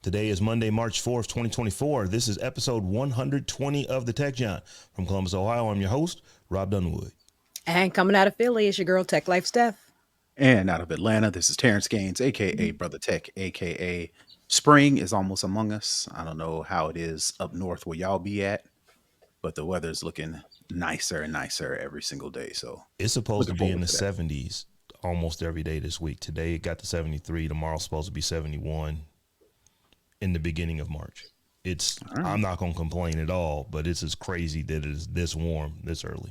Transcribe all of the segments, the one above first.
Today is Monday, March 4th, 2024. This is episode 120 of the Tech Jawn. From Columbus, Ohio, I'm your host, Robb Dunewood. And coming out of Philly, it's your girl Tech Life Steph. And out of Atlanta, this is Terrance Gaines, aka Brother Tech, aka Spring is almost among us. I don't know how it is up north where y'all be at, but the weather's looking nicer and nicer every single day. So It's supposed to looking be in forward the to that. 70s almost every day this week. Today it got to 73. Tomorrow's supposed to be 71 in the beginning of March. All I'm right. not going to complain at all, but it's just crazy that it is this warm this early.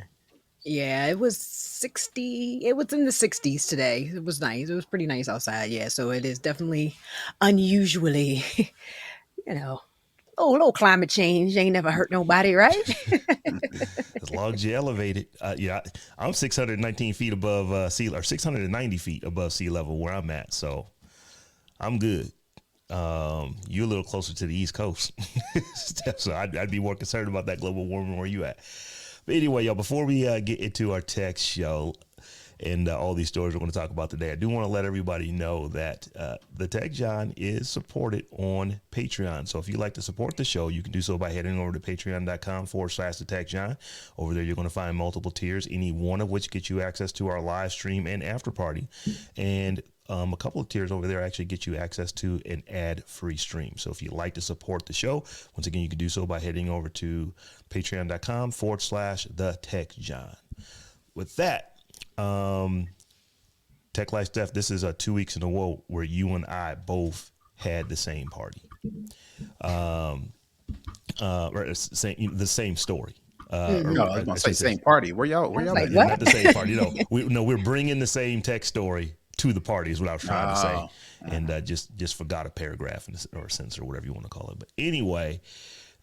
Yeah, it was 60. It was in the 60s today. It was nice. It was pretty nice outside. Yeah, so it is definitely unusually, you know, oh, little climate change ain't never hurt nobody, right? As long as you elevate it. I'm 619 feet above sea, or 690 feet above sea level where I'm at. So I'm good. You're a little closer to the East Coast. So I'd be more concerned about that global warming where you at. But anyway, y'all, before we get into our tech show and all these stories we're going to talk about today, I do want to let everybody know that the Tech Jawn is supported on Patreon. So if you'd like to support the show, you can do so by heading over to patreon.com/the Tech Jawn. Over there, you're going to find multiple tiers, any one of which gets you access to our live stream and after party. And a couple of tiers over there actually get you access to an ad-free stream. So if you'd like to support the show, once again, you can do so by heading over to patreon.com/the Tech Jawn. With that, Tech Life Steph, this is 2 weeks in a row where you and I both had the same party. The same story. No, I was gonna say same party. Where y'all? I Where was y'all like, been? what? Not the same party. We're bringing the same tech story to the party is what I was trying to say, Oh, and just forgot a paragraph or a sentence or whatever you want to call it. But anyway,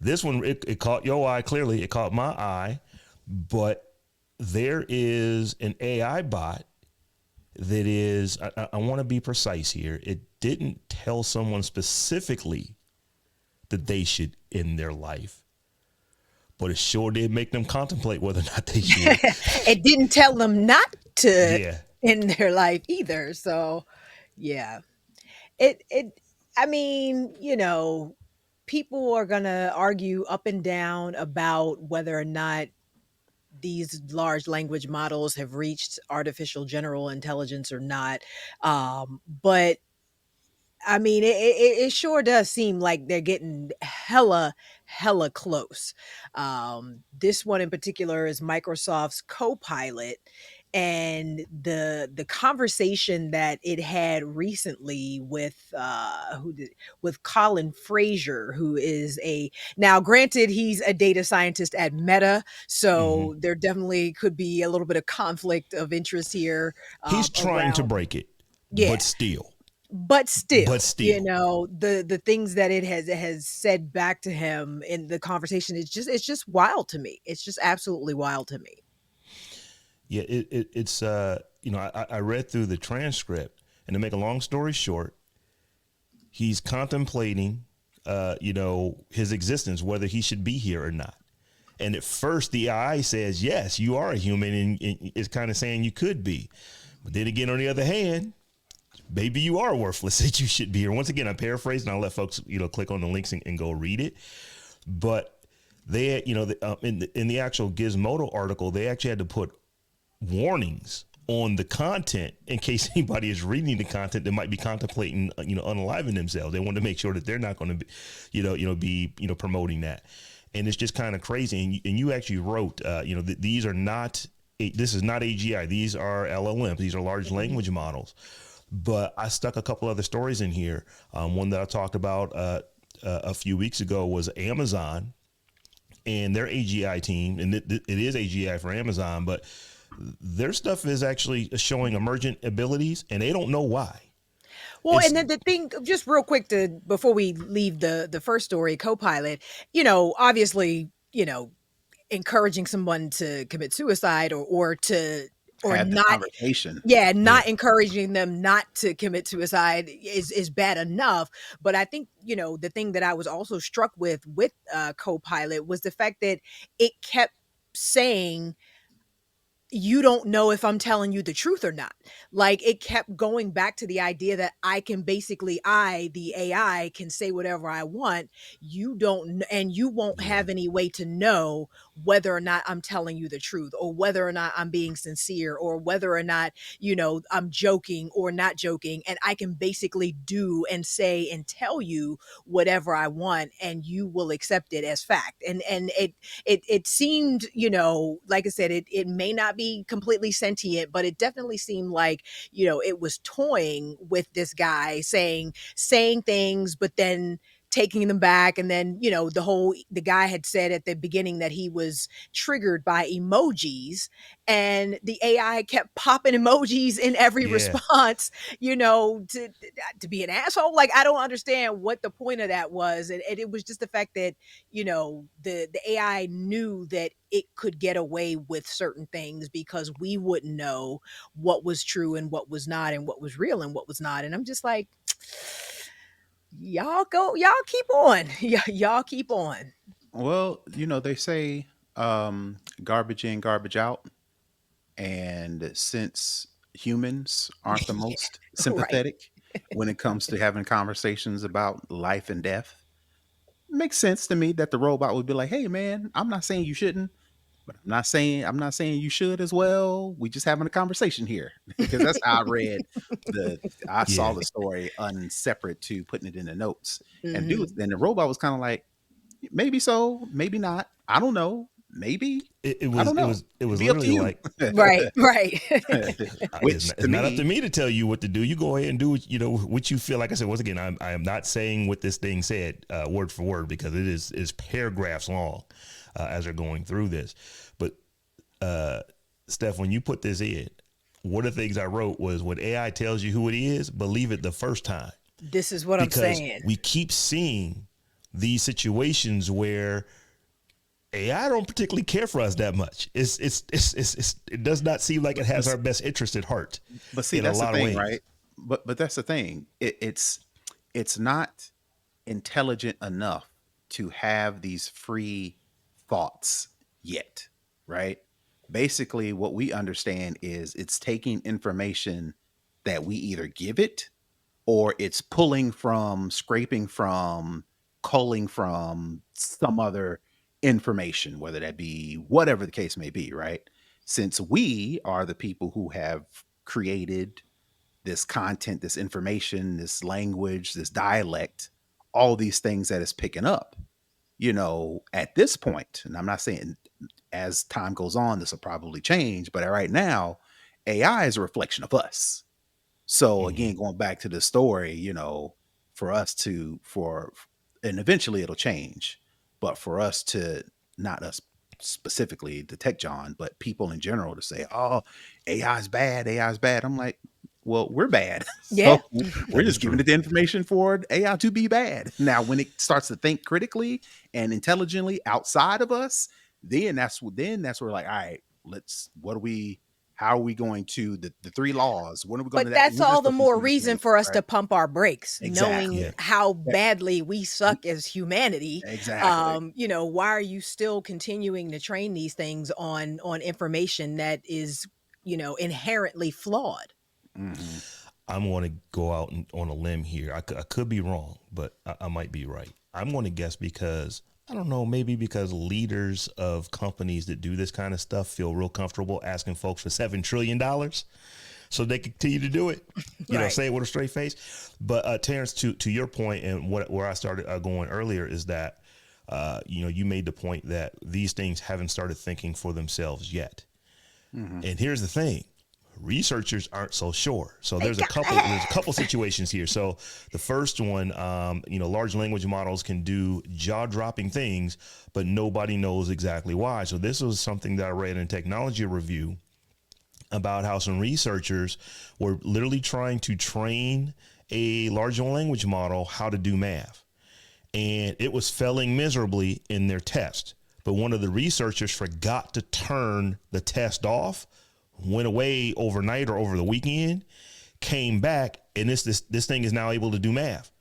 this one it caught your eye clearly. It caught my eye, but there is an AI bot that is. I want to be precise here. It didn't tell someone specifically that they should end their life, but it sure did make them contemplate whether or not they should. It didn't tell them not to Yeah. end their life either. So, yeah. It I mean, people are going to argue up and down about whether or not these large language models have reached artificial general intelligence or not. But I mean, it sure does seem like they're getting hella close. This one in particular is Microsoft's CoPilot, and the conversation that it had recently with with Colin Fraser, who is a now granted he's a data scientist at Meta, Mm-hmm. so there definitely could be a little bit of conflict of interest here He's trying to around break it, yeah, but but still, still, the things that it has said back to him in the conversation, it's just wild to me. It's just absolutely wild to me. yeah. It's I read through the transcript, and to make a long story short, he's contemplating, his existence, whether he should be here or not. And at first, the AI says, yes, you are a human, and it's kind of saying you could be. But then again, on the other hand, maybe you are worthless that you should be here. Once again, I paraphrase, and I'll let folks, click on the links and go read it. But they, in the actual Gizmodo article, they actually had to put warnings on the content in case anybody is reading the content that might be contemplating, unaliving themselves. They want to make sure that they're not going to be, promoting that. And it's just kind of crazy. And you actually wrote, these are not, this is not AGI. These are LLMs. These are large language models. But I stuck a couple other stories in here. One that I talked about a few weeks ago was Amazon and their AGI team. And it is AGI for Amazon, but their stuff is actually showing emergent abilities, and they don't know why. Well, It's and then the thing, just real quick, to before we leave the first story, Copilot, obviously, encouraging someone to commit suicide or had the not. conversation. Yeah, yeah. not encouraging them not to commit suicide is bad enough. But I think, the thing that I was also struck with Copilot was the fact that it kept saying, you don't know if I'm telling you the truth or not. Like, it kept going back to the idea that I can basically, the AI, can say whatever I want. You don't, and you won't Yeah. have any way to know whether or not I'm telling you the truth, or whether or not I'm being sincere, or whether or not, I'm joking or not joking. And I can basically do and say and tell you whatever I want, and you will accept it as fact. And it seemed, like I said, it may not be completely sentient, but it definitely seemed like, it was toying with this guy, saying things, but then taking them back. And then, the guy had said at the beginning that he was triggered by emojis, and the AI kept popping emojis in every Yeah. response, to be an asshole. Like, I don't understand what the point of that was. And it was just the fact that, the AI knew that it could get away with certain things because we wouldn't know what was true and what was not, and what was real and what was not. And I'm just like, y'all keep on. Y'all keep on. Well, they say garbage in, garbage out. And since humans aren't the Yeah, most right. sympathetic when it comes to having conversations about life and death, it makes sense to me that the robot would be like, "Hey, man, I'm not saying you shouldn't, but I'm not saying you should as well. We just having a conversation here." Because that's how I read I saw Yeah. the story unseparate to putting it in the notes. And dude, Mhm. then the robot was kind of like, maybe so, maybe not. I don't know. Maybe. It I was don't it know. was it It'd was be up to literally you. like, Right, right. Which it's to not up to me, me to tell you what to do. You go ahead and do what you feel. Like I said, once again, I am not saying what this thing said word for word, because it is paragraphs long as they're going through this. But Steph, when you put this in, one of the things I wrote was, when AI tells you who it is, believe it the first time, This is what I'm because saying. we keep seeing these situations where AI don't particularly care for us that much. It does not seem like it but, has our best interest at heart but see, in a that's the lot of thing, ways. right? But that's the thing. It's not intelligent enough to have these free thoughts yet, right? Basically, what we understand is it's taking information that we either give it, or it's pulling from, scraping from, culling from some other information, whether that be whatever the case may be, right? Since we are the people who have created this content, this information, this language, this dialect, all these things that it's picking up, at this point, and I'm not saying as time goes on, this will probably change, but right now, AI is a reflection of us. So Mm-hmm. again, going back to the story, for us to for and eventually it'll change, but for us to, not us specifically, the tech John, but people in general to say, "Oh, AI is bad, AI is bad." I'm like, well, we're bad. Yeah. So we're That is just giving true. it the information for AI to be bad. Now, when it starts to think critically and intelligently outside of us, then that's where, like, all right, let's what do we how are we going to the three laws? When are we going to But that? that's When that's all the supposed more to be reason information, for us right? to pump our brakes, knowing Exactly. Yeah. how That- badly we suck as humanity. exactly. Why are you still continuing to train these things on information that is, inherently flawed? Hmm. I'm going to go out on a limb here. I could be wrong, but I might be right. I'm going to guess, because I don't know, maybe because leaders of companies that do this kind of stuff feel real comfortable asking folks for $7 trillion so they continue to do it. Right. Say it with a straight face. But Terrance, to your point, and where I started going earlier, is that you made the point that these things haven't started thinking for themselves yet. Hmm. And here's the thing: researchers aren't so sure. So They there's a gotta couple have. situations here. So the first one, large language models can do jaw-dropping things, but nobody knows exactly why. So this was something that I read in Technology Review about how some researchers were literally trying to train a large language model how to do math, and it was failing miserably in their test. But one of the researchers forgot to turn the test off, went away overnight or over the weekend, came back, and this thing is now able to do math,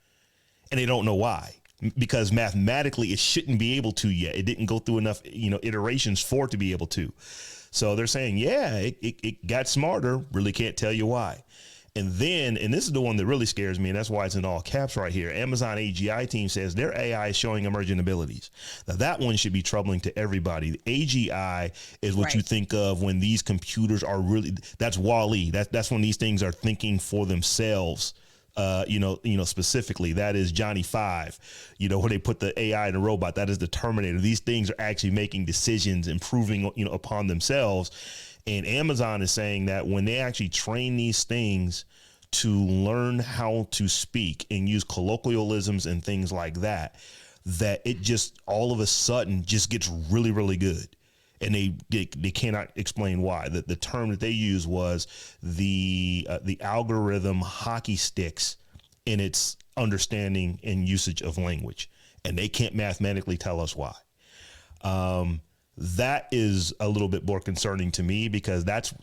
and they don't know why. because mathematically it shouldn't be able to yet. It didn't go through enough, iterations for it to be able to. So they're saying, yeah, it got smarter. Really can't tell you why. And then, and this is the one that really scares me, and that's why it's in all caps right here. Amazon AGI team says their AI is showing emergent abilities. Now, that one should be troubling to everybody. The AGI is what you Right. think of when these computers are really, that's Wall-E. That's when these things are thinking for themselves. Specifically, that is Johnny Five, where they put the AI in a robot. That is the Terminator. These things are actually making decisions, improving, upon themselves. And Amazon is saying that when they actually train these things to learn how to speak and use colloquialisms and things like that, that it just all of a sudden just gets really, really good. And they cannot explain why. The term that they use was the algorithm hockey sticks in its understanding and usage of language, and they can't mathematically tell us why. That is a little bit more concerning to me, because that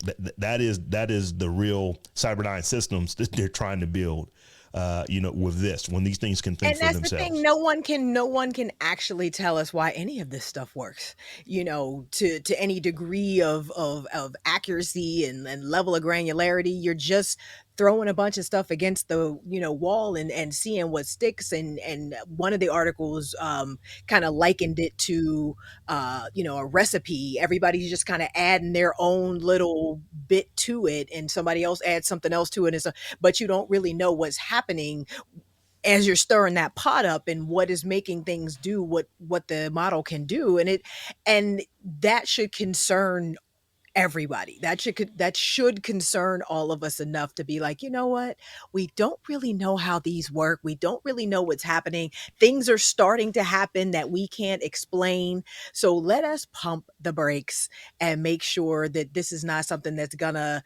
is the real Cyberdyne systems that they're trying to build. With this, when these things can think And for that's the thing. themselves. No one can actually tell us why any of this stuff works, to any degree of accuracy and level of granularity. You're just throwing a bunch of stuff against the, wall and seeing what sticks. And one of the articles kind of likened it to a recipe. Everybody's just kind of adding their own little bit to it, and somebody else adds something else to it, and so, but you don't really know what's happening as you're stirring that pot up, and what is making things do what the model can do. And that should concern everybody. That should concern all of us enough to be like, you know what? We don't really know how these work. We don't really know what's happening. Things are starting to happen that we can't explain. So let us pump the brakes and make sure that this is not something that's gonna,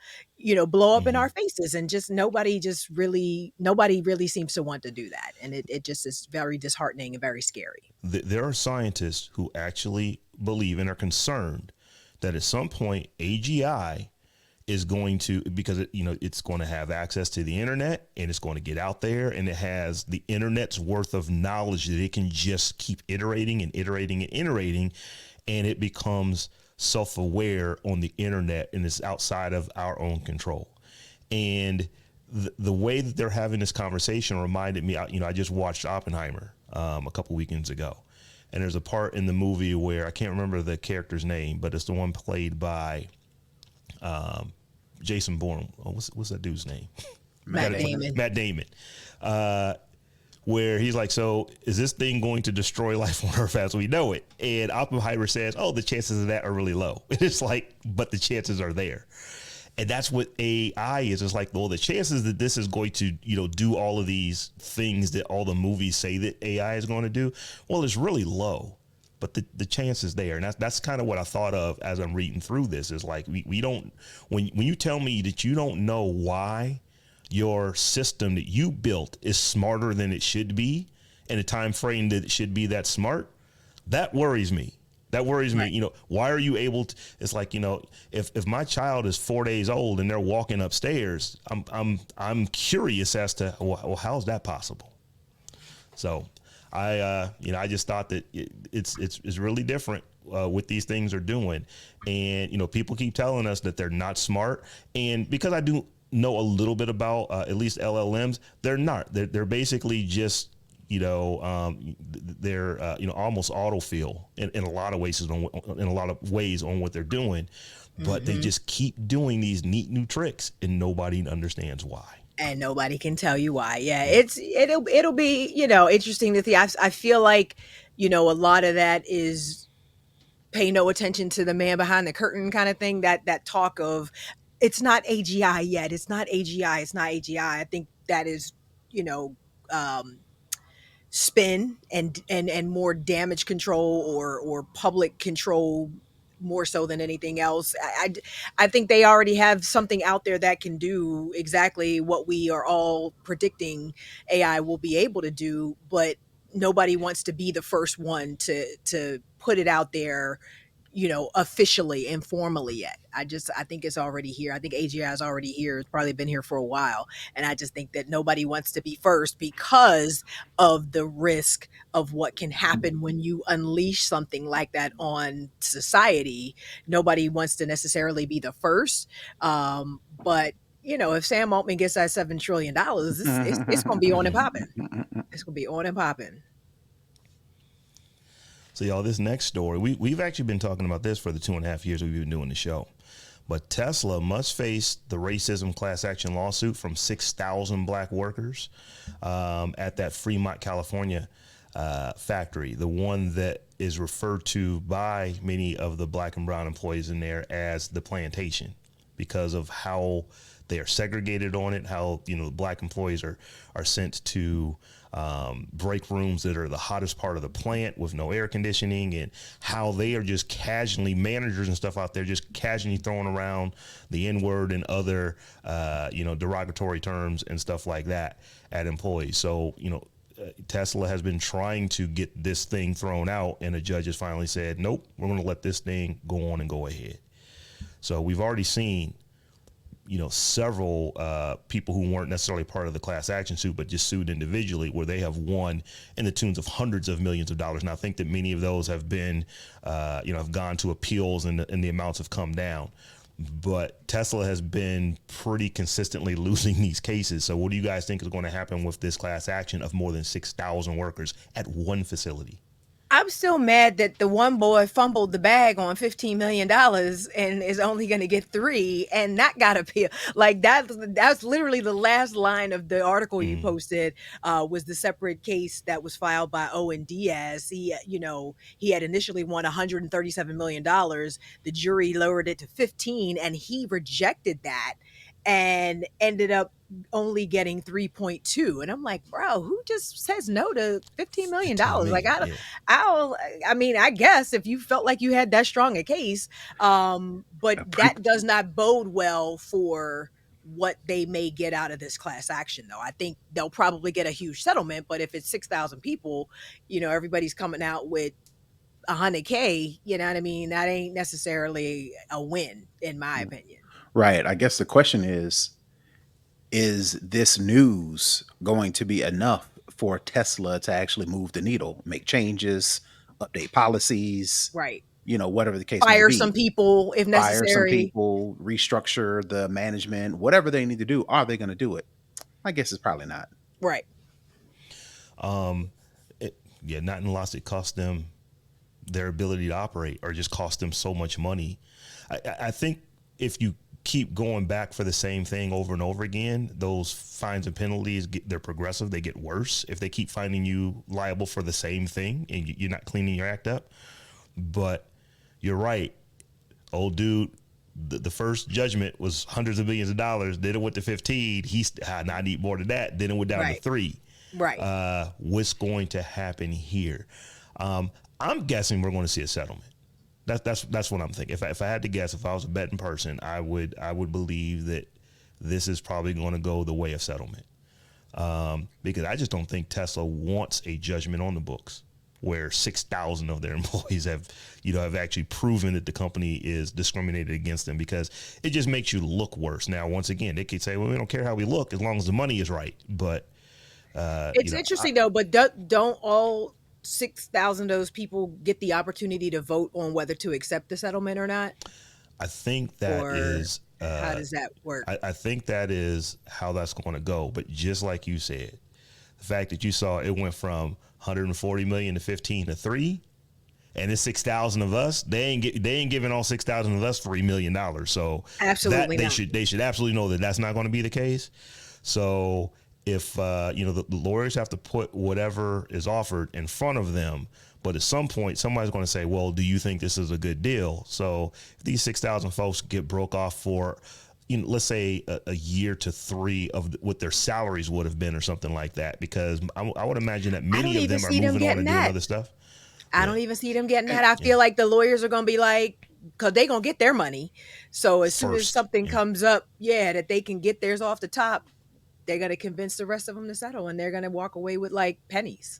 blow up in Mhm. our faces. And just nobody really seems to want to do that. And it just is very disheartening and very scary. There are scientists who actually believe and are concerned that at some point AGI is going to, because it's going to have access to the internet, and it's going to get out there, and it has the internet's worth of knowledge that it can just keep iterating and iterating and iterating, and it becomes self-aware on the internet, and it's outside of our own control. And the way that they're having this conversation reminded me, I just watched Oppenheimer a couple weekends ago. And there's a part in the movie where I can't remember the character's name, but it's the one played by Jason Bourne. Oh, what's that dude's name? Matt Matt Damon. Damon. Matt Damon. Where he's like, so is this thing going to destroy life on Earth as we know it? And Oppenheimer says, oh, the chances of that are really low. It's like, but the chances are there. And that's what AI is. It's like, well, the chances that this is going to, do all of these things that all the movies say that AI is going to do, well, it's really low. But the chance is there. And that's kind of what I thought of as I'm reading through this, is like, we don't, when you tell me that you don't know why your system that you built is smarter than it should be in a time frame that it should be that smart, that worries me. That worries me. Right. Why are you able to? It's like, if my child is 4 days old and they're walking upstairs, I'm curious as to, well, how's that possible? So I just thought that it's really different what these things are doing. And people keep telling us that they're not smart, and because I do know a little bit about at least LLMs, they're not. They're basically just they're almost autofill in a lot of ways on what they're doing, but they Mhm. just keep doing these neat new tricks, and nobody understands why. And nobody can tell you why. Yeah, Yeah. it'll be, interesting to see. I feel like, a lot of that is pay no attention to the man behind the curtain kind of thing. That talk of, it's not AGI yet. It's not AGI. It's not AGI. I think that is, you know, um, spin and more damage control or public control, more so than anything else. I think they already have something out there that can do exactly what we are all predicting AI will be able to do, but nobody wants to be the first one to put it out there, officially and formally yet. I think it's already here. I think AGI is already here. It's probably been here for a while. And I just think that nobody wants to be first because of the risk of what can happen when you unleash something like that on society. Nobody wants to necessarily be the first. But if Sam Altman gets that $7 trillion, it's going to be on and popping. It's going to be on and popping. So, y'all, this next story, we've actually been talking about this for the 2.5 years we've been doing the show. But Tesla must face the racism class action lawsuit from 6,000 black workers at that Fremont, California factory, the one that is referred to by many of the black and brown employees in there as the plantation, because of how they are segregated on it, how black employees are sent to break rooms that are the hottest part of the plant with no air conditioning, and how they are just casually, managers and stuff out there just casually throwing around the N-word and other derogatory terms and stuff like that at employees. So Tesla has been trying to get this thing thrown out, and a judge has finally said, nope, we're going to let this thing go on and go ahead. So we've already seen several people who weren't necessarily part of the class action suit, but just sued individually, where they have won in the tunes of hundreds of millions of dollars. And I think that many of those have been, have gone to appeals, and the amounts have come down. But Tesla has been pretty consistently losing these cases. So what do you guys think is going to happen with this class action of more than 6,000 workers at one facility? I'm still mad that the one boy fumbled the bag on $15 million and is only going to get 3, and that got appeal. Like that's literally the last line of the article you posted, was the separate case that was filed by Owen Diaz. He had initially won $137 million. The jury lowered it to 15, and he rejected that and ended up only getting 3.2. And I'm like, bro, who just says no to $15 million? 15 million, Like, yeah. I guess if you felt like you had that strong a case, but that does not bode well for what they may get out of this class action, though. I think they'll probably get a huge settlement, but if it's 6,000 people, everybody's coming out with 100K, you know what I mean? That ain't necessarily a win, in my opinion. Right. I guess the question is this news going to be enough for Tesla to actually move the needle, make changes, update policies, Right. Whatever the case may Fire be? some people if Fire some necessary. people, restructure the management, whatever they need to do. Are they going to do it? I guess it's probably not. Right. Not unless it costs them their ability to operate, or just cost them so much money. I think if you keep going back for the same thing over and over again, those fines and penalties they're progressive. They get worse if they keep finding you liable for the same thing and you're not cleaning your act up. But you're right, old dude. The first judgment was hundreds of millions of dollars. Then it went to 15. I need more than that. Then it went down to 3. Right. What's going to happen here? I'm guessing we're going to see a settlement. That's what I'm thinking. If I had to guess, if I was a betting person, I would believe that this is probably going to go the way of settlement, because I just don't think Tesla wants a judgment on the books where 6,000 of their employees have actually proven that the company is discriminated against them, because it just makes you look worse. Now, once again, they could say, well, we don't care how we look as long as the money is right. But it's interesting though. But don't all 6,000 of those people get the opportunity to vote on whether to accept the settlement or not? I think that is how does that work? I think that is how that's going to go. But just like you said, the fact that you saw it went from 140 million to 15 to 3, and it's 6,000 of us, they ain't giving all 6,000 of us $3 million. So absolutely that not. they should absolutely know that that's not going to be the case. So if the lawyers have to put whatever is offered in front of them, but at some point somebody's going to say, well, do you think this is a good deal? So if these 6,000 folks get broke off for, let's say a year to 3 of what their salaries would have been or something like that, because I would imagine that many of them are moving on and doing other stuff. I don't even see them getting that. I feel like the lawyers are going to be like, because they're going to get their money. So as soon as something comes up, that they can get theirs off the top, they're going to convince the rest of them to settle, and they're going to walk away with like pennies.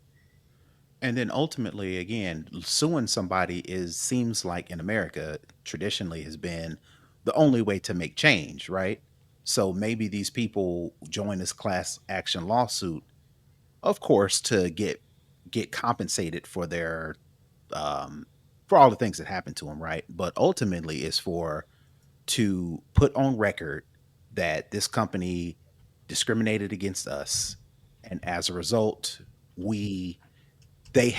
And then ultimately, again, suing somebody is seems like in America traditionally has been the only way to make change, right? So maybe these people join this class action lawsuit, of course, to get compensated um for all the things that happened to them, right? But ultimately, it's for to put on record that this company discriminated against us, and as a result, we they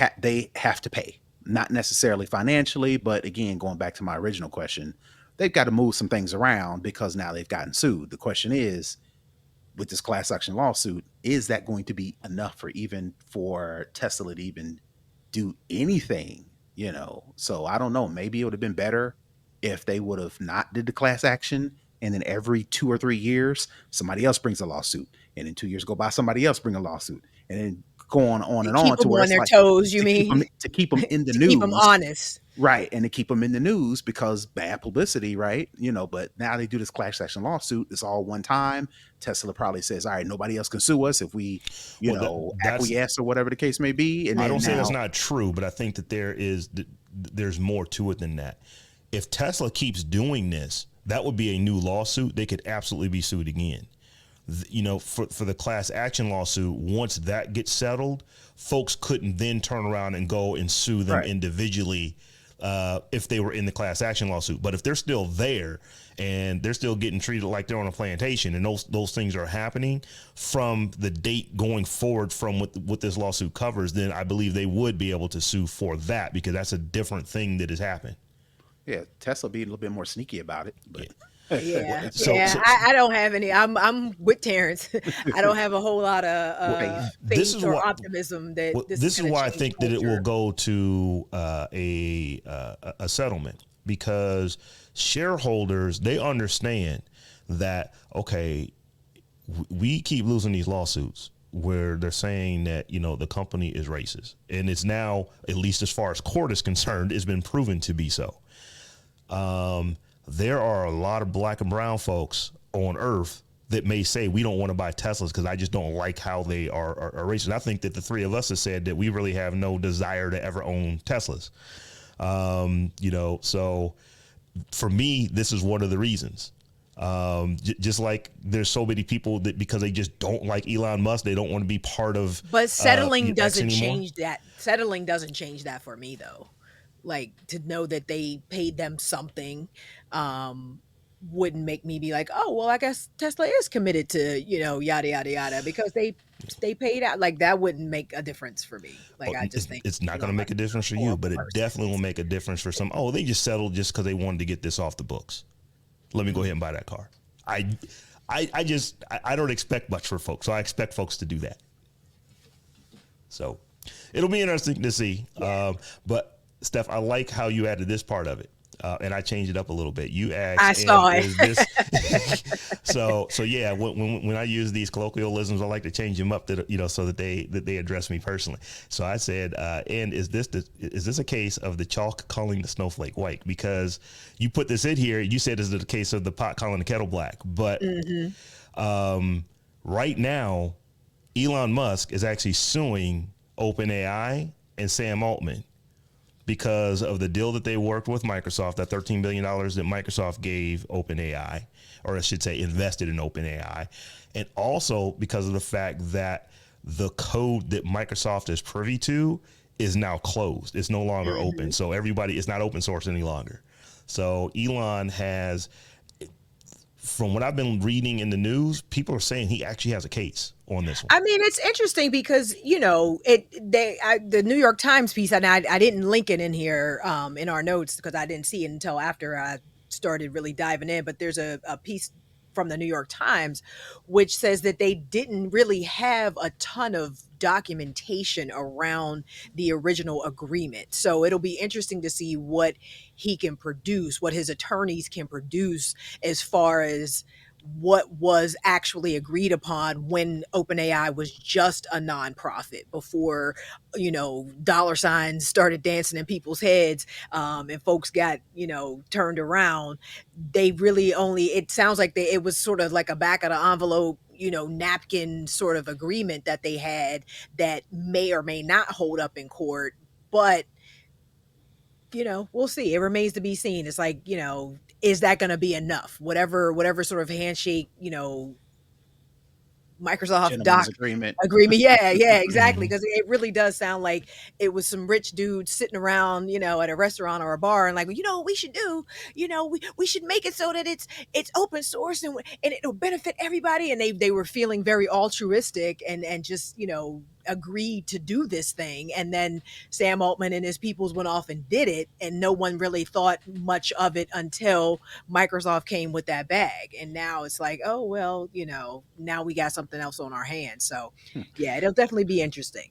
have to pay, not necessarily financially, but again, going back to my original question, they've got to move some things around because now they've gotten sued. The question is, with this class action lawsuit, is that going to be enough for even for Tesla to even do anything? So I don't know. Maybe it would have been better if they would have not did the class action, and then every 2 or 3 years somebody else brings a lawsuit, and then 2 years go by, somebody else bring a lawsuit, and then go on To and keep on to them where on it's their like toes, you to keep them mean? to keep them in the To keep them news. honest. Right, and to keep them in the news because bad publicity, right? But now they do this class action lawsuit. It's all one time. Tesla probably says, "All right, nobody else can sue us if we, Well, that's acquiesce or whatever the case may be." And I don't then say that's now, not true, but I think that there's more to it than that. If Tesla keeps doing this, that would be a new lawsuit. They could absolutely be sued again. For the class action lawsuit, once that gets settled, folks couldn't then turn around and go and sue them right? individually if they were in the class action lawsuit. But if they're still there and they're still getting treated like they're on a plantation, and those things are happening from the date going forward from what this lawsuit covers, then I believe they would be able to sue for that because that's a different thing that has happened. Yeah, Tesla be a little bit more sneaky about it, Yeah. but Well, Yeah, so yeah. so I don't have any. I'm with Terrence. I don't have a whole lot of well, faith. this faith is or what optimism that Well, this is this is going to why I change think that it will culture. go to a settlement because shareholders they understand that okay, we keep losing these lawsuits where they're saying that the company is racist, and it's now, at least as far as court is concerned, it's been proven to be so. There are a lot of black and brown folks on Earth that may say we don't want to buy Teslas because I just don't like how they are racist. I think that the three of us have said that we really have no desire to ever own Teslas. So for me, this is one of the reasons. Just like there's so many people that because they just don't like Elon Musk, they don't want to be part of But X anymore. settling doesn't change that for me though. Like to know that they paid them something um wouldn't make me be like, "Oh, well, I guess Tesla is committed to, yada yada yada," because they paid out. Like that wouldn't make a difference for me. Like Oh, I just think it's not going Elon to make Musk a is a difference for you, horrible but it person. definitely will make a difference for some. Oh, they just settled just because they wanted to get this off the books. Let me go ahead and buy that car. I, I don't expect much for folks, so I expect folks to do that. So it'll be interesting to see. Yeah. But Steph, I like how you added this part of it. And I changed it up a little bit. You I asked, and saw it. is this so yeah? When I use these colloquialisms, I like to change them up so that they address me personally. So I said, and is this a case of the chalk calling the snowflake white? Because you put this in here, you said is it a case of the pot calling the kettle black? But Mhm. right now, Elon Musk is actually suing OpenAI and Sam Altman because of the deal that they worked with Microsoft, that $13 billion that Microsoft gave OpenAI, or I should say invested in OpenAI, and also because of the fact that the code that Microsoft is privy to is now closed. It's no longer open. Mhm. So it's not open source any longer. So Elon has, from what I've been reading in the news, people are saying he actually has a case on this one. I mean, it's interesting because the New York Times piece, and I didn't link it in here in our notes because I didn't see it until after I started really diving in. But there's a piece from the New York Times which says that they didn't really have a ton of documentation around the original agreement. So it'll be interesting to see what he can produce, what his attorneys can produce as far as what was actually agreed upon when OpenAI was just a nonprofit before, dollar signs started dancing in people's heads, and folks got, turned around. They really only, it sounds like it was sort of like a back of the envelope, napkin sort of agreement that they had that may or may not hold up in court. But we'll see. It remains to be seen. It's like, is that going to be enough? Whatever sort of handshake, Microsoft Gentleman's doc agreement. agreement. Yeah, yeah, exactly. Hmm. Because it really does sound like it was some rich dude sitting around, at a restaurant or a bar, and like, what we should do, we should make it so that it's open source and it'll benefit everybody. And they were feeling very altruistic and just agreed to do this thing. And then Sam Altman and his peoples went off and did it, and no one really thought much of it until Microsoft came with that bag. And now it's like, oh, well, now we got something else on our hands. So, yeah, it'll definitely be interesting.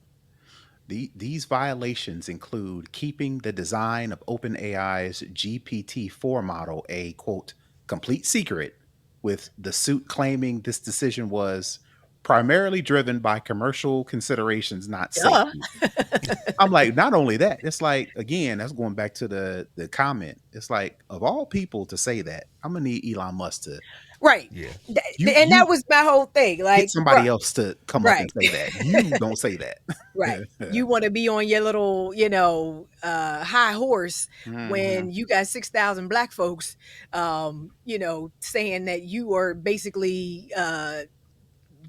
These violations include keeping the design of OpenAI's GPT-4 model a quote complete secret, with the suit claiming this decision was primarily driven by commercial considerations, not Duh. safety. I'm like, not only that, it's like, again, that's going back to the comment. It's like, of all people to say that, I'm gonna need Elon Musk to Right. Yeah. And that you was my whole thing. get Like, bro, somebody else to come up and right. say that. You don't say Right. that. You want to be on your little, high horse Mhm. when you got 6,000 black folks, saying that you are basically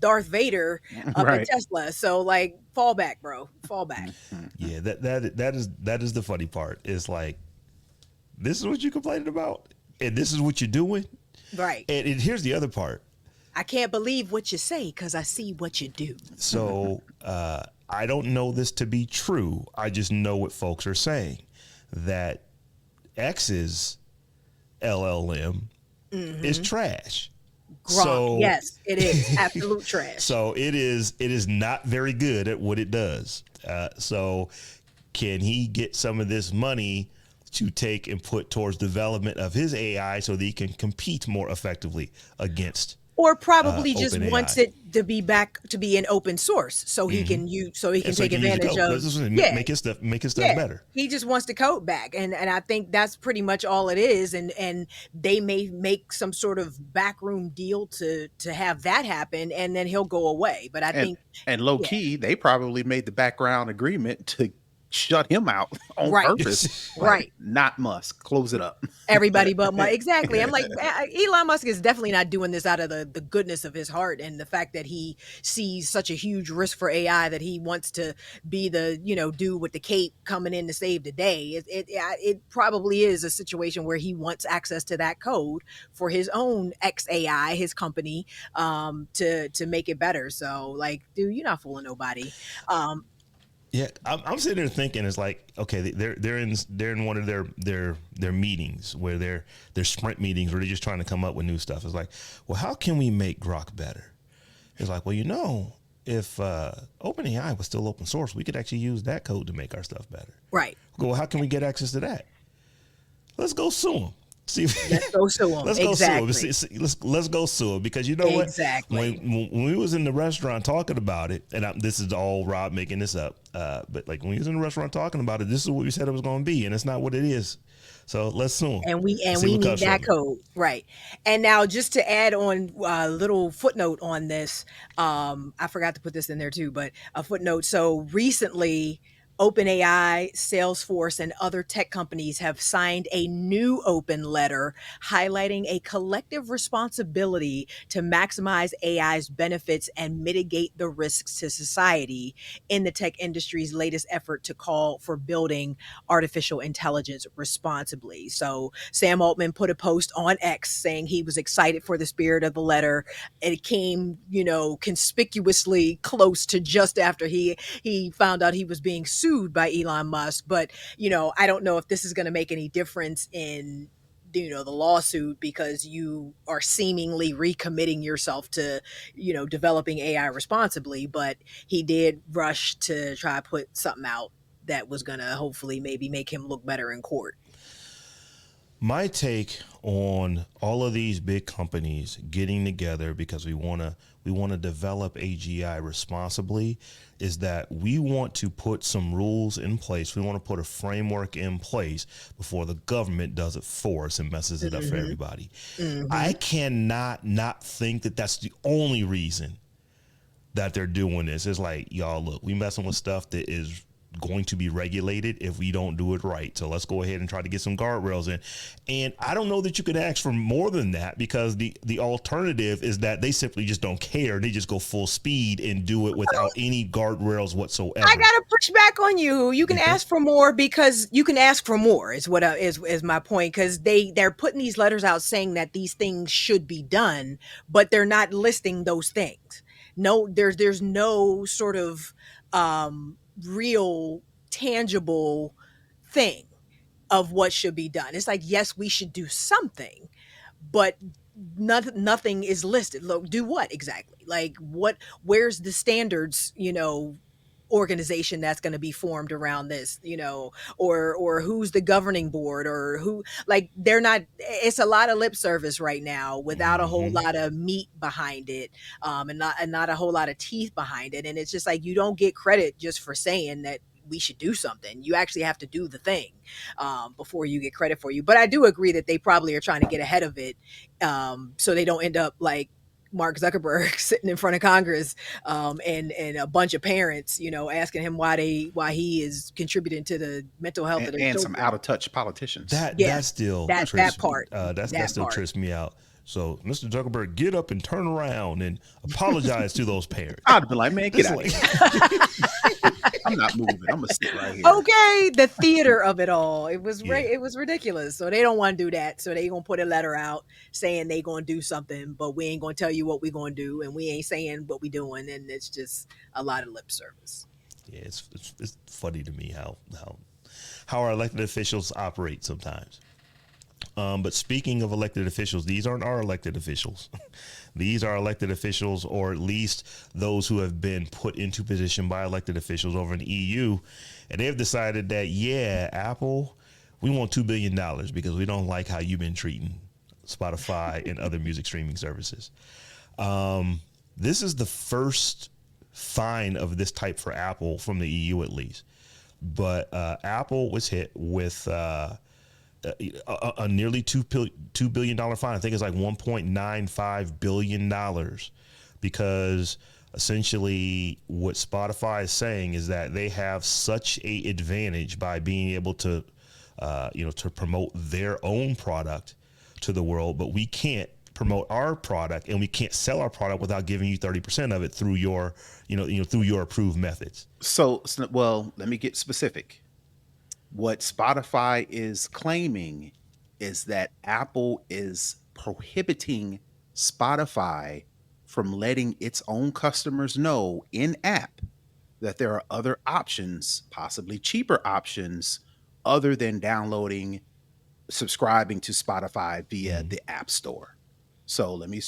Darth Vader up at Right. Tesla. So, like, fall back, bro. Fall back. Mhm. Yeah. That is the funny part. It's like, this is what you complaining about, and this is what you're doing. Right. And here's the other part. I can't believe what you say because I see what you do. So I don't know this to be true. I just know what folks are saying, that X's LLM is Mm-hmm. trash. Gronk. So Yes, it is. Absolute trash. so it is not very good at what it does. So can he get some of this money to take and put towards development of his AI so that he can compete more effectively against Or probably just wants OpenAI? it to be back to be an open source so he Mm-hmm. can he Yeah, can so he take can use the advantage code. of. This is Yeah. make his stuff Yeah, better. he just wants the code back, and I think that's pretty much all it is. And they may make some sort of backroom deal to have that happen, and then he'll go away. But I and think, and low yeah, key, they probably made the background agreement to shut him out on right, purpose. Like, right. not Musk, close it up. Everybody but Musk. Exactly. I'm like, Elon Musk is definitely not doing this out of the goodness of his heart and the fact that he sees such a huge risk for AI that he wants to be the dude with the cape coming in to save the day. It probably is a situation where he wants access to that code for his own XAI, his company, to make it better. So, like, dude, you're not fooling nobody. Um, Yeah, I'm sitting there thinking, it's like, okay, they're in one of their meetings where they're sprint meetings where they're just trying to come up with new stuff. It's like, well, how can we make Grok better? It's like, well, if OpenAI was still open source, we could actually use that code to make our stuff better. right. Go, well, how can we get access to that? Let's go sue them. See, Let's go sue him. let's go sue him. Exactly. Let's go sue him, because you know what? When Exactly. when we was in the restaurant talking about it, and this is all Rob making this up, but like when we was in the restaurant talking about it, this is what we said it was going to be, and it's not what it is. So let's sue him. and we And and see we what need comes that from it. code, right? And now, just to add on a little footnote on this, I forgot to put this in there too, but a footnote. So recently, OpenAI, Salesforce, and other tech companies have signed a new open letter highlighting a collective responsibility to maximize AI's benefits and mitigate the risks to society in the tech industry's latest effort to call for building artificial intelligence responsibly. So Sam Altman put a post on X saying he was excited for the spirit of the letter. It came, conspicuously close to just after he found out he was being sued by Elon Musk. But I don't know if this is going to make any difference in the lawsuit, because you are seemingly recommitting yourself to developing AI responsibly. But he did rush to try to put something out that was going to hopefully maybe make him look better in court. My take on all of these big companies getting together because we want to develop AGI responsibly is that we want to put some rules in place. We want to put a framework in place before the government does it for us and messes it up for Mhm. everybody. I Mhm. cannot not think that that's the only reason that they're doing this. It's like, y'all, look, we messing with stuff that is going to be regulated if we don't do it right. So let's go ahead and try to get some guardrails in. And I don't know that you can ask for more than that, because the alternative is that they simply just don't care. They just go full speed and do it without any guardrails I whatsoever. gotta push back on you. You can Okay. ask for more because you can ask for more is what is my point, because they're putting these letters out saying that these things should be done, but they're not listing those things. No, there's no sort of real tangible thing of what should be done. It's like, yes, we should do something, but nothing is listed. Look, do what exactly? Like, what? Where's the standards? Organization that's going to be formed around this, or who's the governing board, or who, like, they're not, it's a lot of lip service right now without a whole Mm-hmm. lot of meat behind it, and not a whole lot of teeth behind it. And it's just like, you don't get credit just for saying that we should do something. You actually have to do the thing, before you get credit for you. But I do agree that they probably are trying to get ahead of it, so they don't end up like Mark Zuckerberg sitting in front of Congress, and a bunch of parents, asking him why he is contributing to the mental health of their And some children. out of touch politicians. Yeah, That still that trips part, that that still part. trips me out. So, Mr. Zuckerberg, get up and turn around and apologize to those parents. I'd be like, man, get This is out of like, here. I'm not moving. I'm gonna sit right here. Okay, the theater of it all. It was yeah, it was ridiculous. So they don't want to do that. So they gonna put a letter out saying they gonna do something, but we ain't gonna tell you what we gonna do, and we ain't saying what we doing, and it's just a lot of lip service. yeah, it's funny to me how our elected officials operate sometimes. But speaking of elected officials, these aren't our elected officials. These are elected officials, or at least those who have been put into position by elected officials over in the EU. And they've decided that, yeah, Apple, we want $2 billion because we don't like how you've been treating Spotify and other music streaming services. This is the first fine of this type for Apple from the EU, at least. But Apple was hit with a nearly $2 billion fine. I think it's like $1.95 billion, because essentially what Spotify is saying is that they have such a advantage by being able to, to promote their own product to the world, but we can't promote our product and we can't sell our product without giving you 30% of it through your, through your approved methods. Well, let me get specific. What Spotify is claiming is that Apple is prohibiting Spotify from letting its own customers know in app that there are other options, possibly cheaper options, other than downloading, subscribing to Spotify via Mm-hmm. the App Store. So let me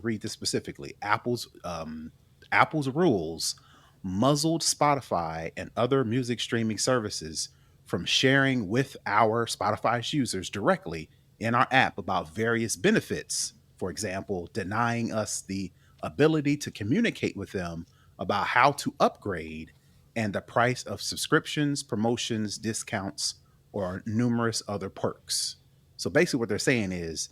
read this specifically. Apple's rules muzzled Spotify and other music streaming services from sharing with our Spotify's users directly in our app about various benefits. For example, denying us the ability to communicate with them about how to upgrade and the price of subscriptions, promotions, discounts, or numerous other perks. So basically, what they're saying is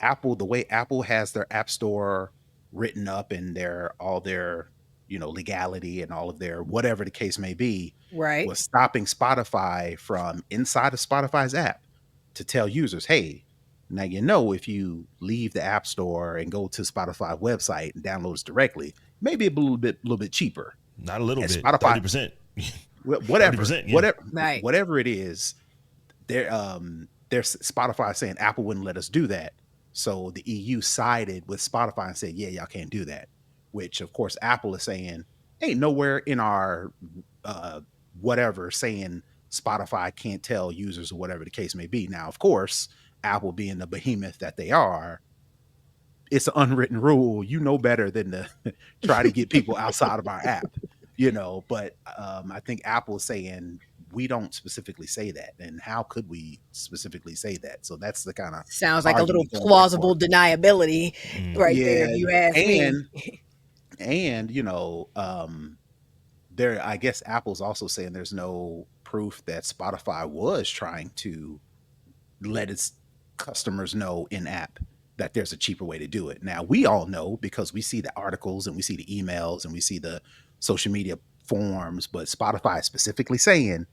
Apple, the way Apple has their app store written up and their all their legality and all of their whatever the case may be, Right. was stopping Spotify from inside of Spotify's app to tell users, hey, now if you leave the app store and go to Spotify website and download it directly, maybe a little bit cheaper. Not a little And bit, Spotify, 30%. thirty whatever, percent, yeah. whatever, Right. whatever it is, there's Spotify saying Apple wouldn't let us do that. So the EU sided with Spotify and said, yeah, y'all can't do that. Which of course Apple is saying ain't nowhere in our uh, whatever saying Spotify can't tell users or whatever the case may be. Now, of course, Apple being the behemoth that they are, it's an unwritten rule. You know better than to try to get people outside of our app, But I think Apple is saying we don't specifically say that. And how could we specifically say that? So that's the kind of Sounds like a little argument going back and forth. plausible deniability Mm. right there, Yeah, if you ask me. and you know, there, I guess Apple's also saying there's no proof that Spotify was trying to let its customers know in app that there's a cheaper way to do it. Now, we all know because we see the articles and we see the emails and we see the social media forums, but Spotify is specifically saying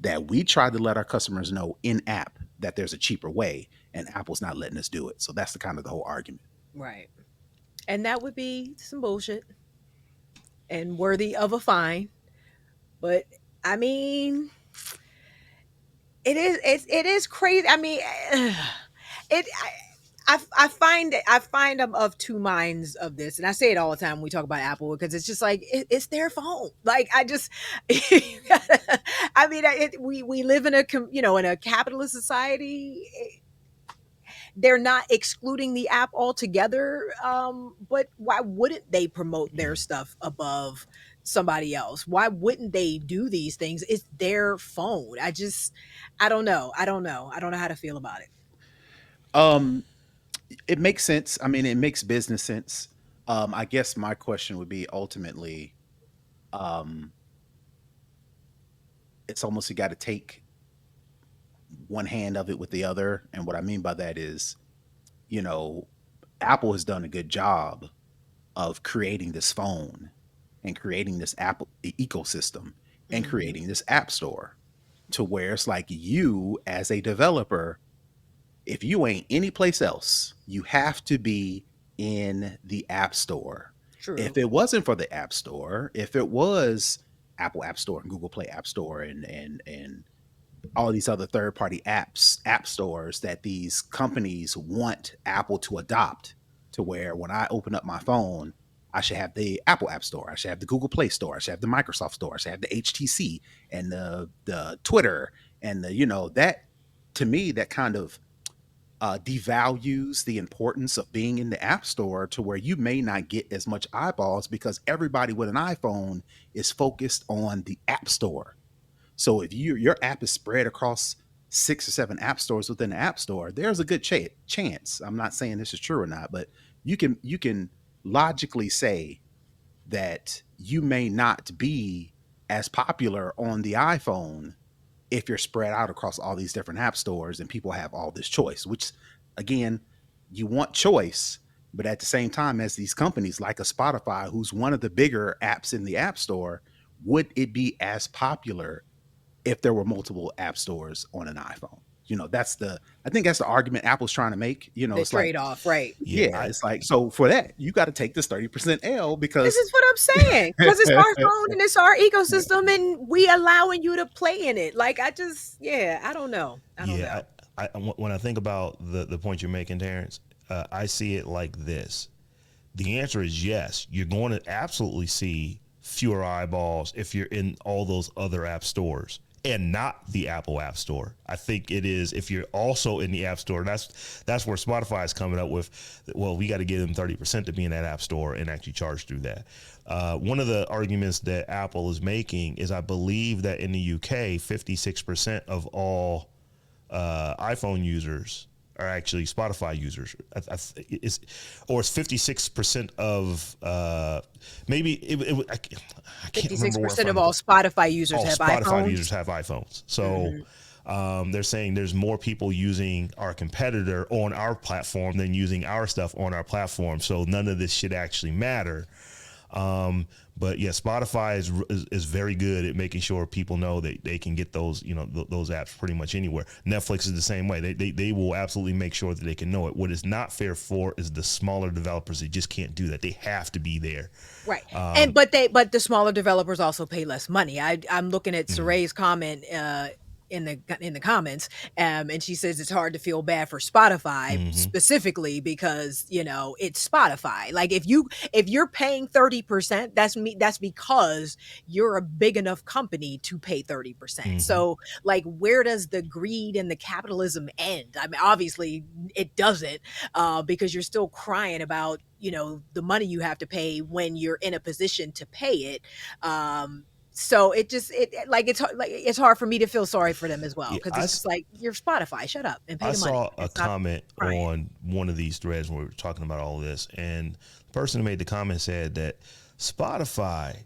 that we tried to let our customers know in app that there's a cheaper way, and Apple's not letting us do it. So that's the kind of the whole argument. Right. And that would be some bullshit and worthy of a fine. But I mean, it is crazy. I mean, it I find I'm of two minds of this, and I say it all the time when we talk about Apple because it's just like it's their phone. Like I just, I mean, we live in a in a capitalist society. They're not excluding the app altogether, but why wouldn't they promote their stuff above somebody else? Why wouldn't they do these things? It's their phone. I don't know. I don't know how to feel about it. Um, it makes sense. I mean, it makes business sense. I guess my question would be ultimately, um, it's almost you got to take one hand of it with the other. And what I mean by that is, you know, Apple has done a good job of creating this phone and creating this Apple ecosystem and Hmm. creating this app store to where it's like you as a developer, if you ain't anyplace else, you have to be in the app store. True. If it wasn't for the app store, if it was Apple App Store and Google Play App Store and all these other third party apps, app stores that these companies want Apple to adopt, to where when I open up my phone, I should have the Apple App Store, I should have the Google Play Store, I should have the Microsoft Store, I should have the HTC and the Twitter and the, you know, that to me, that kind of devalues the importance of being in the app store to where you may not get as much eyeballs because everybody with an iPhone is focused on the app store. So if your app is spread across 6 or 7 app stores within the app store, there's a good chance. I'm not saying this is true or not, but you can logically say that you may not be as popular on the iPhone if you're spread out across all these different app stores and people have all this choice, which again, you want choice, but at the same time, as these companies like a Spotify, who's one of the bigger apps in the app store, would it be as popular if there were multiple app stores on an iPhone? You know, I think that's the argument Apple's trying to make. You know, The it's like, trade off, right? Yeah, yeah, it's like, so for that, you got to take this 30% L This because is what I'm saying because it's our phone and it's our ecosystem, and we allowing you to play in it. Like yeah, I don't know. I don't yeah. know. When I think about the point you're making, Terrance, I see it like this. The answer is yes. You're going to absolutely see fewer eyeballs if you're in all those other app stores and not the Apple App Store. I think it is if you're also in the App Store. That's where Spotify is coming up with. Well, we got to give them 30% to be in that App Store and actually charge through that. One of the arguments that Apple is making is I believe that in the UK, 56% of all iPhone users are actually Spotify users. It's 56% of maybe I can't Fifty-six remember where I percent of found it. all Spotify users All have Spotify users iPhones. have iPhones. So Hmm. they're saying there's more people using our competitor on our platform than using our stuff on our platform. So none of this should actually matter. But yeah, Spotify is very good at making sure people know that they can get those, those apps pretty much anywhere. Netflix is the same way. They will absolutely make sure that they can know it. What is not fair for is the smaller developers that just can't do that. They have to be there. Right. And but the smaller developers also pay less money. I'm looking at Mhm, Saray's comment in the comments, and she says it's hard to feel bad for Spotify mhm, specifically because it's Spotify. Like if you're paying 30%, that's because you're a big enough company to pay 30%. mhm, So like where does the greed and the capitalism end? I mean, obviously it doesn't, because you're still crying about the money you have to pay when you're in a position to pay it. So it's hard for me to feel sorry for them as well, Yeah, because it's just like, you're Spotify, shut up and pay I the money saw a and stop comment crying. on one of these threads when we were talking about all this, and the person who made the comment said that Spotify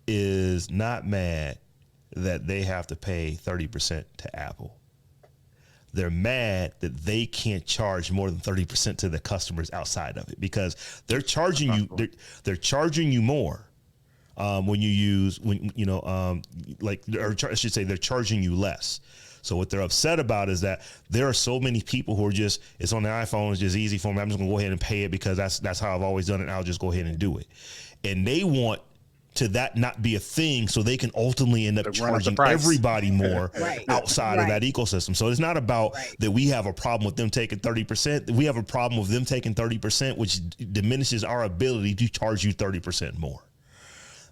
is not mad that they have to pay 30% to Apple. They're mad that they can't charge more than 30% to the customers outside of it, because they're charging you. They're charging you more when you use I should say they're charging you less. So what they're upset about is that there are so many people who are just, it's on the iPhone, it's just easy for me. I'm just gonna go ahead and pay it because that's how I've always done it. And I'll just go ahead and do it. And they want to that not be a thing, so they can ultimately end up charging everybody more Right. outside of that ecosystem. So it's not about Right. that we have a problem with them taking 30%. We have a problem with them taking 30%, which diminishes our ability to charge you 30% more.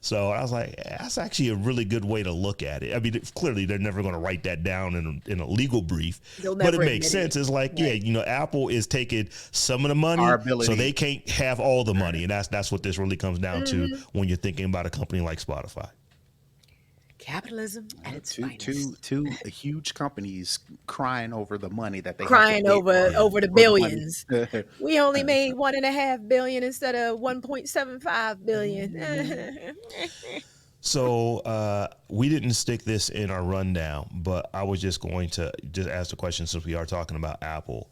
So I was like, that's actually a really good way to look at it. I mean, clearly they're never going to write that down in a legal brief, They'll but it never makes admit sense. it. It's like, Right. Apple is taking some of the money, Our so ability. they can't have all the money. And that's what this really comes down to when you're thinking about a company like Spotify. Capitalism at its finest. Two huge companies crying over the money that they have to Crying pay over the for the money. billions. We only made 1.5 billion instead of 1.75 billion. So we didn't stick this in our rundown, but I was just going to just ask the question, since we are talking about Apple.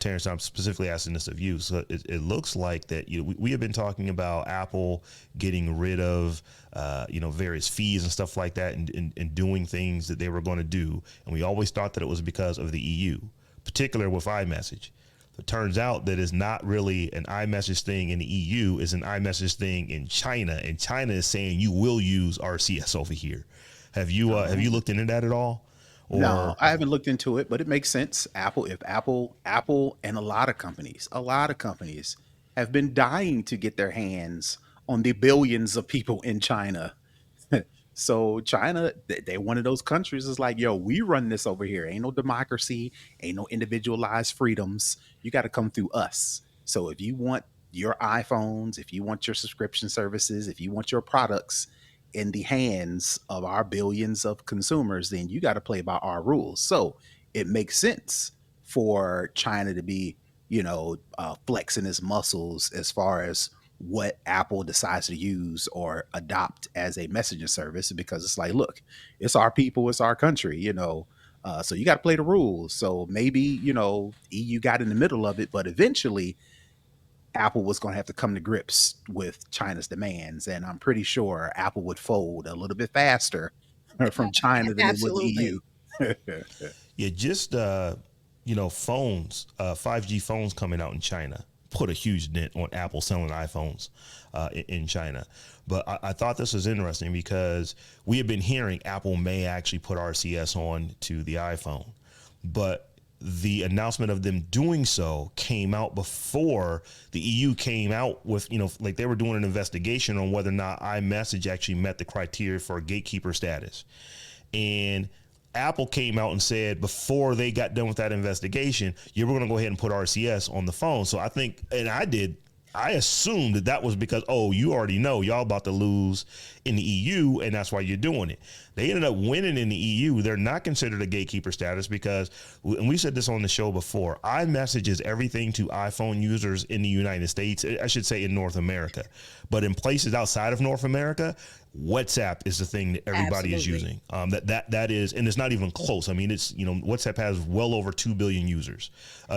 Terrance, I'm specifically asking this of you. So it looks like that we have been talking about Apple getting rid of various fees and stuff like that, and doing things that they were going to do, and we always thought that it was because of the EU, particular with iMessage. It turns out that it's not really an iMessage thing in the EU, it's an iMessage thing in China, and China is saying you will use RCS over here. Have you looked into that at all? Or, No, I haven't looked into it, but it makes sense. Apple, and a lot of companies have been dying to get their hands on the billions of people in China. So China, they one of those countries is like, yo, we run this over here. Ain't no democracy, ain't no individualized freedoms. You got to come through us. So if you want your iPhones, if you want your subscription services, if you want your products in the hands of our billions of consumers, then you got to play by our rules. So it makes sense for China to be, flexing its muscles as far as what Apple decides to use or adopt as a messaging service, because it's like, look, it's our people, it's our country, so you got to play the rules. So maybe, EU got in the middle of it, but eventually Apple was going to have to come to grips with China's demands. And I'm pretty sure Apple would fold a little bit faster from China than it would the EU. Yeah, just phones, 5G phones coming out in China put a huge dent on Apple selling iPhones in China. But I thought this was interesting because we have been hearing Apple may actually put RCS on to the iPhone, but the announcement of them doing so came out before the EU came out with, like they were doing an investigation on whether or not iMessage actually met the criteria for gatekeeper status. And Apple came out and said before they got done with that investigation, you were going to go ahead and put RCS on the phone. So I think, and I assumed that was because, you already know y'all about to lose in the EU, and that's why you're doing it. They ended up winning in the EU. They're not considered a gatekeeper status because, and we said this on the show before, iMessage is everything to iPhone users in the United States, I should say in North America. But in places outside of North America, WhatsApp is the thing that everybody is using. That is, and it's not even close. I mean, it's, WhatsApp has well over 2 billion users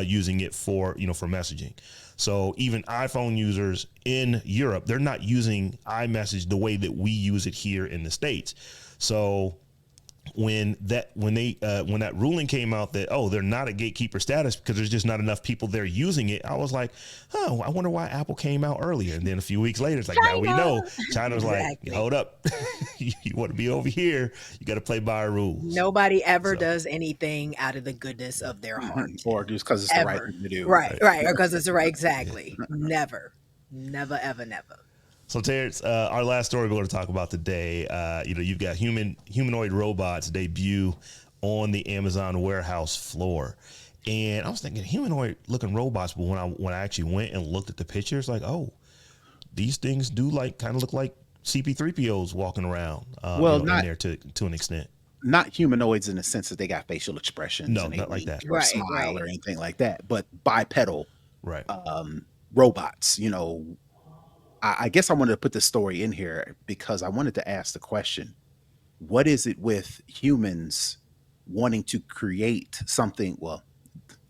using it for messaging. So even iPhone users in Europe, they're not using iMessage the way that we use it here in the States. So when that ruling came out that, they're not a gatekeeper status because there's just not enough people there using it, I was like, I wonder why Apple came out earlier. And then a few weeks later, it's like, China. Now we know. China's Exactly. like, hold up. You want to be over here, you got to play by our rules. Nobody ever does anything out of the goodness of their heart. Or just because it's the right thing to do. Right. Or because it's the right, exactly. Never, ever, never. So Terrance, our last story we're going to talk about today, you've got humanoid robots debut on the Amazon warehouse floor. And I was thinking humanoid looking robots, but when I actually went and looked at the pictures, like, these things do kind of look like CP3POs walking around, Well, in not there to an extent. not humanoids in the sense that they got facial expressions No, and they not like wink that. or Right, smile or right. anything like that, but bipedal Right. robots. I guess I wanted to put this story in here because I wanted to ask the question: what is it with humans wanting to create something? Well,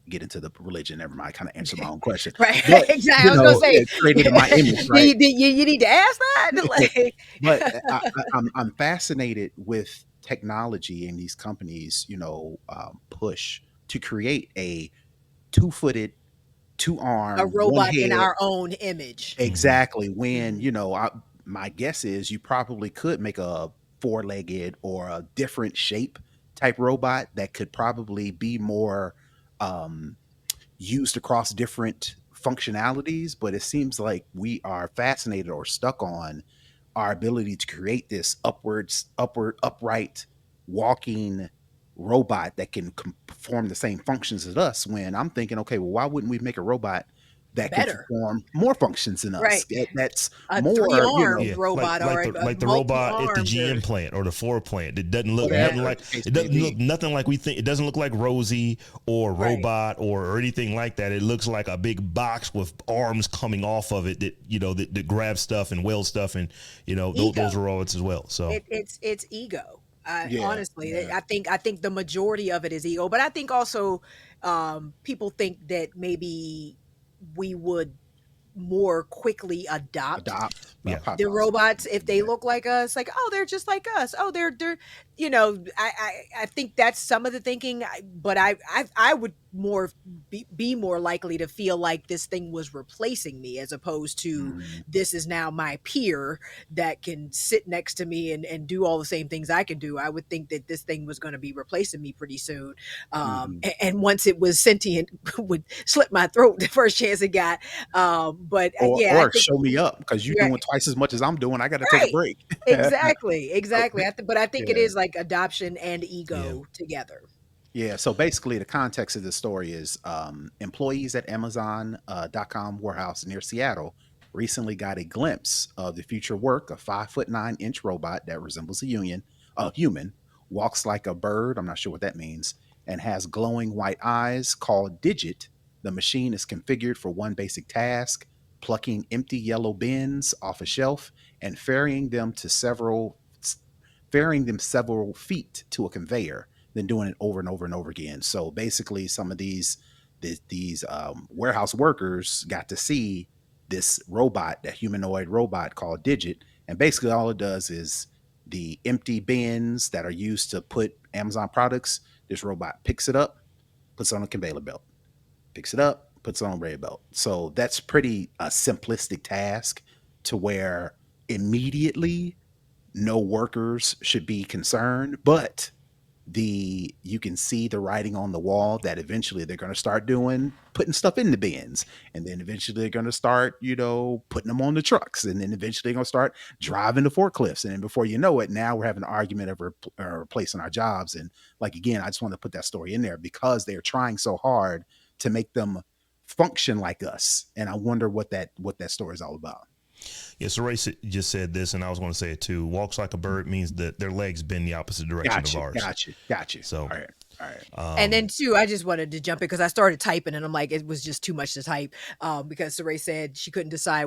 get into the religion. Never mind. I kind of answered my own question, Right, but exactly. I was gonna say, yeah, created in my image, right? you need to ask that? Like, But I'm fascinated with technology and these companies, push to create a 2-footed, two a arm, one robot in head. our own image. Hmm. Exactly. When Mhm. my guess is you probably could make a four-legged or a different shape type robot that could probably be more um, used across different functionalities, but it seems like we are fascinated or stuck on our ability to create this upright walking robot that can perform the same functions as us. When I'm thinking, okay, well, why wouldn't we make a robot that can Better. perform more functions than us? Right. That's A more, Yeah, 3-armed robot or a like the robot at the multi-armed or GM plant or the Ford plant. It doesn't look yeah, nothing whatever like, the case it may doesn't look be. nothing like we think. It doesn't look like Rosie or right. Robot or anything like that. It looks like a big box with arms coming off of it that that grab stuff and weld stuff, and those Ego. are robots as well. So It's ego. Yeah, Honestly, yeah. I think the majority of it is ego, but I think also people think that maybe we would more quickly adopt Adopt. yeah, the robots if they Yeah. look like us, like, oh, they're just like us, oh, they're I think that's some of the thinking. But I would more be more likely to feel like this thing was replacing me, as opposed to Mhm, this is now my peer that can sit next to me and do all the same things I can do. I would think that this thing was going to be replacing me pretty soon. mhm. And once it was sentient, would slit my throat the first chance it got. But yeah, I Or think show me up because you're you're doing twice as much as I'm doing. I got to take a right. break. Exactly, So, exactly. But I think it yeah. is like adoption and yeah. ego together. Yeah, so basically, the context of the story is employees at Amazon.com warehouse near Seattle recently got a glimpse of the future work. A 5'9" robot that resembles a human, walks like a bird. I'm not sure what that means, and has glowing white eyes. Called Digit, the machine is configured for one basic task: plucking empty yellow bins off a shelf and ferrying them several feet to a conveyor, then doing it over and over and over again. So basically, some of these warehouse workers got to see this robot, that humanoid robot called Digit, and basically all it does is the empty bins that are used to put Amazon products. This robot picks it up, puts it on a conveyor belt, picks it up, puts it on a conveyor belt. So that's pretty a simplistic task to where immediately no workers should be concerned, but the you can see the writing on the wall that eventually they're going to start doing putting stuff in the bins, and then eventually they're going to start putting them on the trucks, and then eventually they're going to start driving the forklifts, and then before you know it, now we're having an argument of replacing our jobs. And like, again, I just want to put that story in there because they're trying so hard to make them function like us, and I wonder what that story is all about. Yeah, so Ray just said this, and I was going to say it too. Walks like a bird means that their legs bend the opposite direction of Gotcha, ours. gotcha, gotcha. So, All right, all right. And um, then too, I just wanted to jump in because I started typing and I'm like, it was just too much to type. Because Saray said she couldn't decide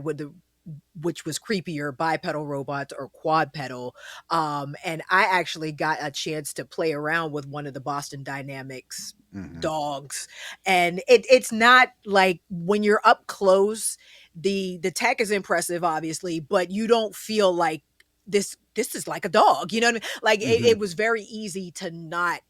which was creepier, bipedal robots or quadpedal. And I actually got a chance to play around with one of the Boston Dynamics Hmm. dogs, and it's not like when you're up close, the tech is impressive, obviously, but you don't feel like this is like a dog. You know what I mean? Like Hmm. it was very easy to not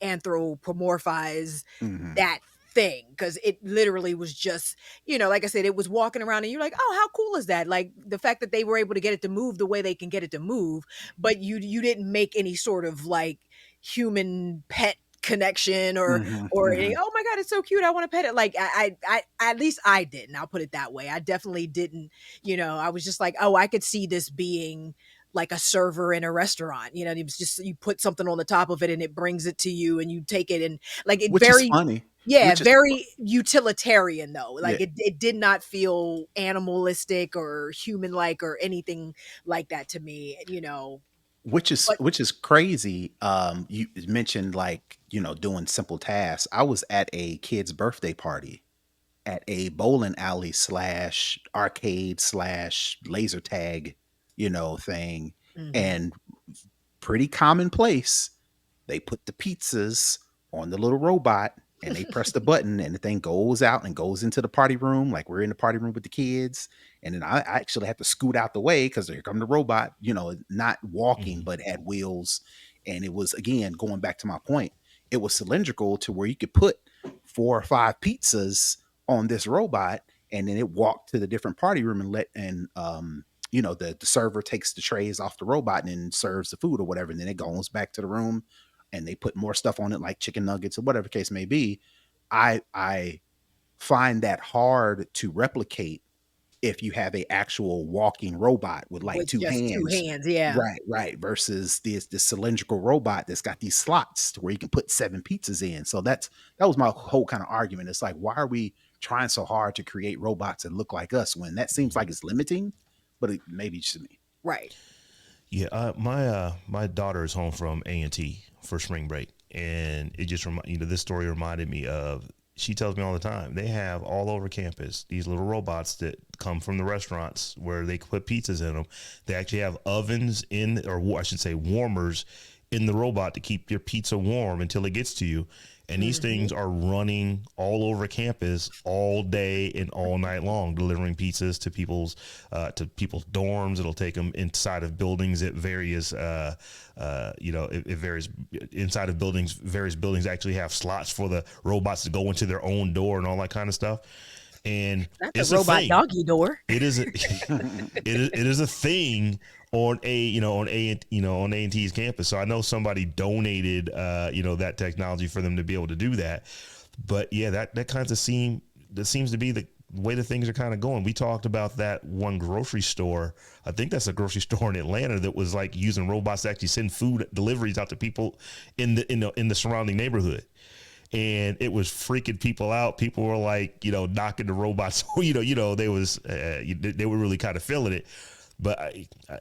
anthropomorphize Hmm. that thing because it literally was just, like I said, it was walking around and you're like, oh, how cool is that? Like the fact that they were able to get it to move the way they can get it to move, but you didn't make any sort of like human pet connection Hmm. or any, Hmm. oh my god, it's so cute, I want to pet it. Like at least I didn't. I'll put it that way. I definitely didn't. I was just like, oh, I could see this being like a server in a restaurant. It was just, you put something on the top of it and it brings it to you and you take it, and like it Which is very funny. Yeah, which is very utilitarian though. yeah, Like it did not feel animalistic or human like or anything like that to me, But which is crazy. You mentioned like doing simple tasks. I was at a kid's birthday party at a bowling alley slash arcade slash laser tag, thing, mhm. and pretty commonplace. They put the pizzas on the little robot and they press the button and the thing goes out and goes into the party room. Like we're in the party room with the kids. And then I actually have to scoot out the way because here come the robot, not walking, Mhm. but had wheels. And it was, again, going back to my point, it was cylindrical to where you could put 4 or 5 pizzas on this robot and then it walked to the different party room and the server takes the trays off the robot and then serves the food or whatever. And then it goes back to the room and they put more stuff on it like chicken nuggets or whatever the case may be. I find that hard to replicate if you have a actual walking robot with like With two just two hands. hands, yeah. Right, versus this cylindrical robot that's got these slots to where you can put 7 pizzas in. So that was my whole kind of argument. It's like, why are we trying so hard to create robots that look like us when that seems like it's limiting? But it maybe just me. Right. Yeah, my daughter is home from A&T for spring break, and it just this story reminded me of. She tells me all the time they have all over campus these little robots that come from the restaurants where they put pizzas in them. They actually have ovens or I should say warmers in the robot to keep your pizza warm until it gets to you. And these Mhm. things are running all over campus all day and all night long, delivering pizzas to people's dorms. It'll take them inside of buildings at various, it varies inside of buildings. Various buildings actually have slots for the robots to go into their own door and all that kind of stuff. And Not the it's a robot thing. doggy door. It is a, it is a thing on on A&T's campus. So I know somebody donated that technology for them to be able to do that. But yeah, that seems to be the way the things are kind of going. We talked about that one grocery store. I think that's a grocery store in Atlanta that was like using robots to actually send food deliveries out to people in the surrounding neighborhood. And it was freaking people out. People were like, knocking the robots. They were really kind of feeling it. But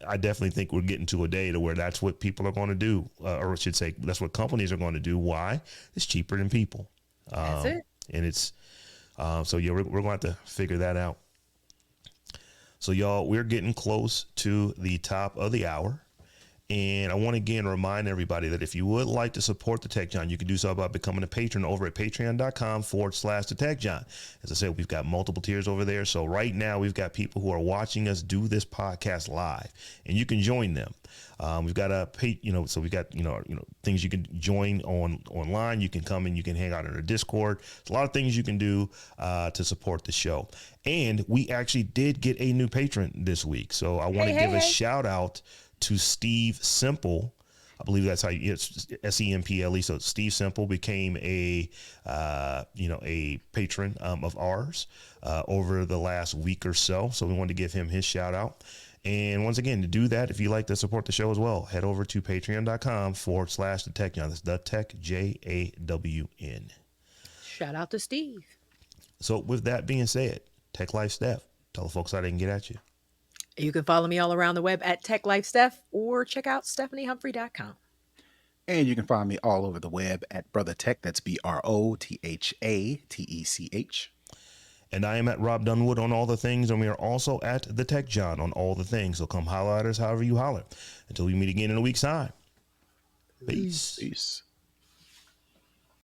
I definitely think we're getting to a day to where that's what people are going to do, or I should say, that's what companies are going to do. Why? It's cheaper than people, That's it. and it's so yeah, we're going to have to figure that out. So y'all, we're getting close to the top of the hour. And I want to again remind everybody that if you would like to support the Tech John, you can do so by becoming a patron over at patreon.com/the Tech John. As I said, we've got multiple tiers over there. So right now we've got people who are watching us do this podcast live, and you can join them. We've got so we've got things you can join online. You can come and you can hang out in our Discord. There's a lot of things you can do to support the show. And we actually did get a new patron this week, so I want to Hey, hey, give a hey. shout out to Steve Simple. I believe that's how it's SEMPLE. So Steve Simple became a patron of ours over the last week or so. So we wanted to give him his shout out. And once again, to do that, if you'd like to support the show as well, head over to patreon.com/the Tech John. That's the Tech JAWN. Shout out to Steve. So with that being said, Tech Life Steph, tell the folks how they can get at you. You can follow me all around the web at TechLifeSteph or check out stephaniehumphrey.com. And you can find me all over the web at Brother Tech. That's BROTHATECH. And I am at Robb Dunewood on all the things, and we are also at the Tech John on all the things. So come holler at us however you holler. Until we meet again in a week's time. Peace. Peace.